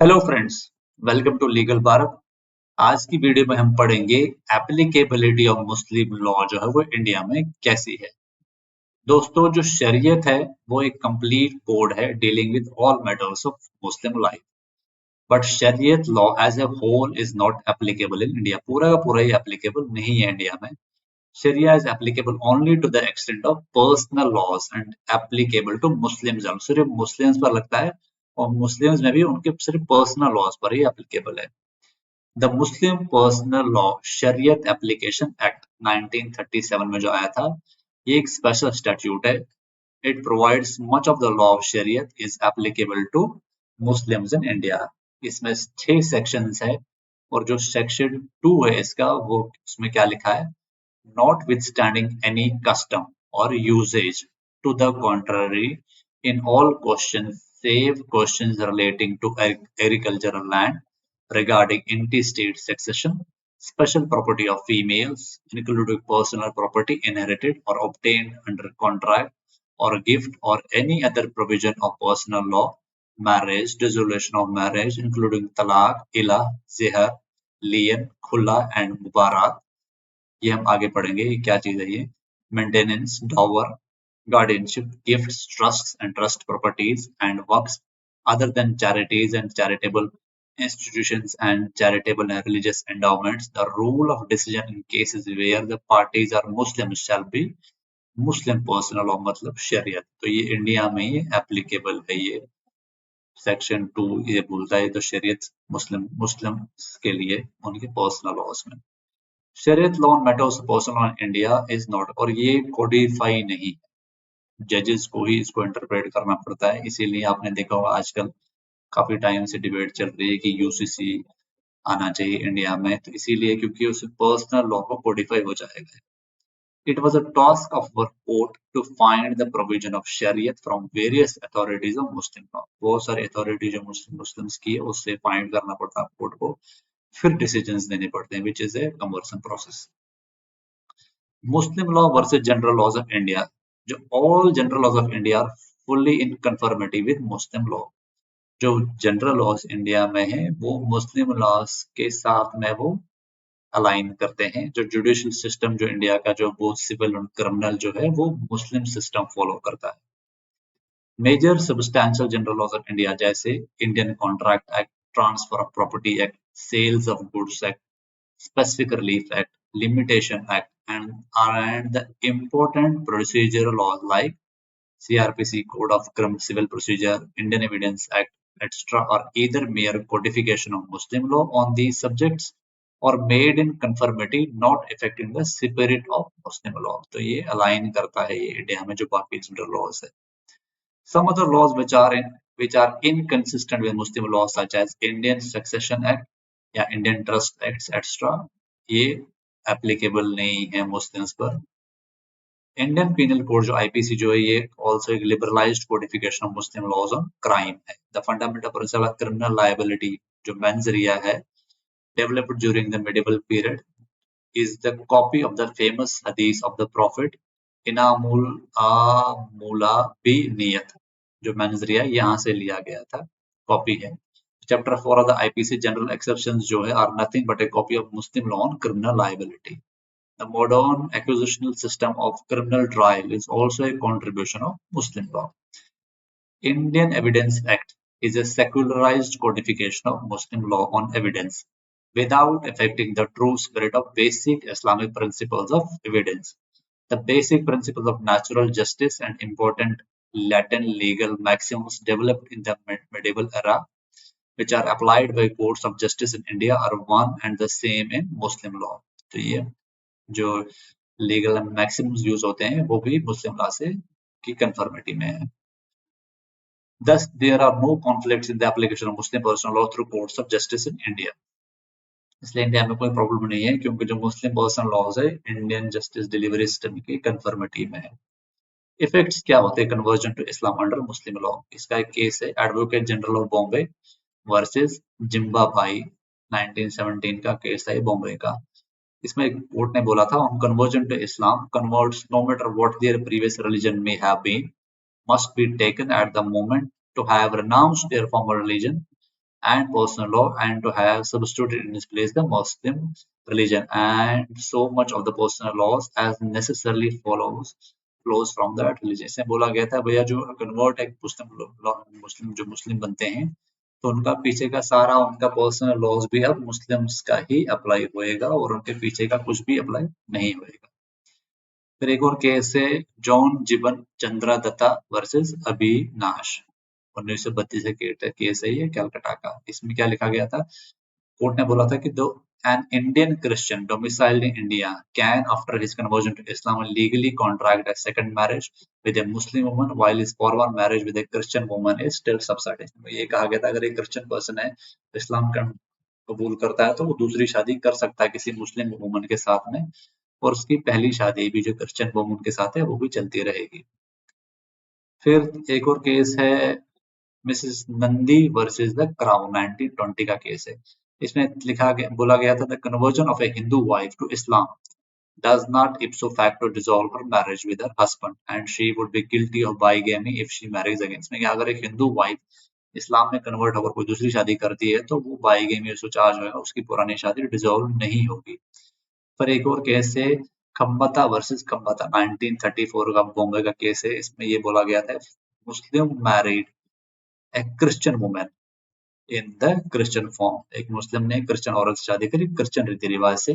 Hello friends, welcome to legal Bharat. आज की video में हम पढ़ेंगे एप्लीकेबिलिटी ऑफ मुस्लिम लॉ जो है वो इंडिया में कैसी है। दोस्तों, जो शरीयत है वो एक कंप्लीट कोड है dealing with all matters of Muslim life. But शरीयत law as a whole is not applicable in India. पूरा का पूरा ही एप्लीकेबल नहीं है इंडिया में। Sharia is applicable only to the extent of personal laws and applicable to Muslims alone। सिर्फ Muslims पर लगता है और मुस्लिम्स में भी उनके सिर्फ पर्सनल लॉज पर ही एप्लीकेबल है। द मुस्लिम पर्सनल लॉ शरीयत एप्लीकेशन एक्ट 1937 में जो आया था, ये एक स्पेशल स्टैट्यूट है। It provides much of the law of शरीयत is applicable to Muslims in India. इसमें 6 सेक्शंस है और जो सेक्शन 2 है इसका, वो उसमें क्या लिखा है, notwithstanding any custom or usage to the contrary in all questions save questions relating to agricultural land, regarding intestate succession, special property of females, including personal property inherited or obtained under contract or gift or any other provision of personal law, marriage, dissolution of marriage, including talaq, ilah, zihar, lien, khulla and mubarak। ये हम आगे पढ़ेंगे ये क्या चीज है। ये maintenance, डॉवर, guardianship, gifts, trusts and trust properties and works other than charities and charitable institutions and charitable and religious endowments. The rule of decision in cases where the parties are Muslims shall be Muslim personal law, मतलब शरीयत। तो ये India में ही applicable है। ये section 2 ये बोलता है, तो शरीयत मुस्लिम मुस्लिम के लिए उनके पर्सनल लॉज में। शरीयत law matters personal law in India is not, और ये कोडिफाई नहीं, जजेस को ही इसको इंटरप्रेट करना पड़ता है। इसीलिए आपने देखा होगा आजकल काफी टाइम से डिबेट चल रही है कि यूसीसी आना चाहिए इंडिया में, तो इसीलिए क्योंकि उससे पर्सनल लॉ को कोडिफाई हो जाएगा। It was a task of our court to find the provision of शरीयत from various authorities of Muslim law. बहुत सारे अथॉरिटी जो मुस्लिम्स की है उससे फाइंड करना पड़ता है कोर्ट को, फिर डिसीजंस देने पड़ते हैं, which is a conversion process. Muslim law versus general laws of India, जो all general laws of India are fully in conformity with Muslim law। जो जनरल लॉज इंडिया में है वो मुस्लिम लॉज के साथ में वो अलाइन करते हैं। जो जुडिशियल सिस्टम जो इंडिया का, जो वो सिविल और क्रिमिनल जो है वो मुस्लिम सिस्टम फॉलो करता है। Major substantial general laws of India जैसे Indian contract act, transfer of property act, sales of goods act, specific relief act, limitation act, and the important procedural laws like CRPC, Code of Civil Procedure, Indian Evidence Act, etc. are either mere codification of Muslim law on these subjects or made in conformity, not affecting the spirit of Muslim law। तो ये align करता है ये India में जो बाकी general laws है। Some other laws which are inconsistent with Muslim laws such as Indian Succession Act या Indian Trust Acts etc. ये एप्लीकेबल नहीं है मुस्लिम्स पर। इंडियन पीनल कोड जो आईपीसी जो है, ये ऑल्सो एक liberalised codification of Muslim laws on crime है। The fundamental principle of criminal liability जो मेंजरिया है, developed during the medieval period, is the copy of the famous hadith of the prophet इनामुल आमूला बी नियत। जो मैनजरिया यहाँ से लिया गया था, कॉपी है। Chapter 4 of the IPC general exceptions जो है are nothing but a copy of Muslim law on criminal liability. The modern acquisitional system of criminal trial is also a contribution of Muslim law. Indian Evidence Act is a secularized codification of Muslim law on evidence without affecting the true spirit of basic Islamic principles of evidence. The basic principles of natural justice and important Latin legal maxims developed in the medieval era, which are applied by courts of justice in India, are one and the same in Muslim law। तो ये जो legal Maxim's use होते हैं वो भी मुस्लिम law से की conformity में है। Thus, there are no conflicts in the application of Muslim personal law through courts of justice in India। इसलिए इंडिया में कोई प्रॉब्लम नहीं है क्योंकि जो मुस्लिम पर्सनल लॉज है इंडियन जस्टिस डिलीवरी सिस्टम की कंफर्मिटी में है। इफेक्ट्स क्या होते हैं conversion to Islam under Muslim law? इसका एक केस है advocate general of Bombay versus Jimba Bhai, 1917 का केस है बॉम्बे का। इसमें एक कोर्ट ने बोला था, on conversion to Islam, converts, no matter what their previous religion may have been, must be taken at the moment to have renounced their former religion and personal law, and to have substituted in its place the Muslim religion, and so much of the personal laws as necessarily flows from that religion. इसमें बोला गया था भैया जो convert है मुस्लिम जो मुस्लिम बनते हैं तो उनका पीछे का सारा उनका पर्सनल लॉज भी अब मुस्लिम्स का ही अप्लाई होएगा और उनके पीछे का कुछ भी अप्लाई नहीं होएगा। फिर एक और केस है जॉन जीवन चंद्रा दत्ता वर्सेस अविनाश 1932 का केस है ये कलकत्ता का। इसमें क्या लिखा गया था, कोर्ट ने बोला था कि दो an Indian Christian domiciled in India can, after his conversion to Islam, legally contract a second marriage with a Muslim woman while his former marriage with a Christian woman is still subsisting। ये कहा गया था अगर एक Christian person है इस्लाम का कबूल करता है तो वो दूसरी शादी कर सकता है किसी मुस्लिम वुमन के साथ में और उसकी पहली शादी भी जो क्रिश्चियन वुमन के साथ है वो भी चलती रहेगी। फिर एक और केस है Mrs Nandi versus the crown 1920 का केस है। इसमें लिखा गया बोला गया था the conversion of a Hindu wife to Islam does not ipso facto dissolve her marriage with her husband and she would be guilty of bigamy if she marries again। इसमें क्या अगर एक हिंदू वाइफ इस्लाम में कन्वर्ट होकर कोई दूसरी शादी करती है तो वो बाइगेमी उसको चार्ज होगा, उसकी पुरानी शादी डिसॉल्व नहीं होगी। पर एक और केस है खम्बता वर्सेस खम्बता 1934 का बॉम्बे का केस है। इसमें ये बोला गया था Muslim married a Christian women in the Christian form. एक मुस्लिम ने क्रिश्चियन औरत से शादी करी क्रिश्चियन रीति रिवाज से।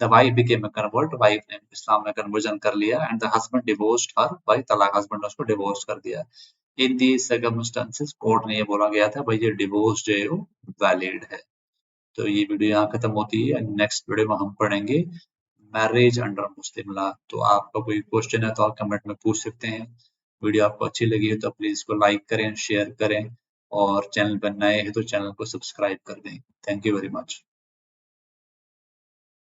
The wife became a convert, wife ने इस्लाम में कन्वर्जन कर लिया and the husband divorced her by तलाक, हस्बैंड ने उसको डिवोर्स कर दिया। इन दी सर्कमस्टेंसेस कोर्ट ने ये बोला गया था भाई ये डिवोर्स जो है वो वैलिड है। तो ये वीडियो यहाँ खत्म होती है। नेक्स्ट वीडियो में हम पढ़ेंगे मैरिज अंडर मुस्लिम लॉ। तो आपका कोई क्वेश्चन है तो आप कमेंट में पूछ सकते हैं। वीडियो आपको अच्छी लगी है तो प्लीज इसको लाइक करें, शेयर करें और चैनल पर नए हैं तो चैनल को सब्सक्राइब कर दें। Thank you very much.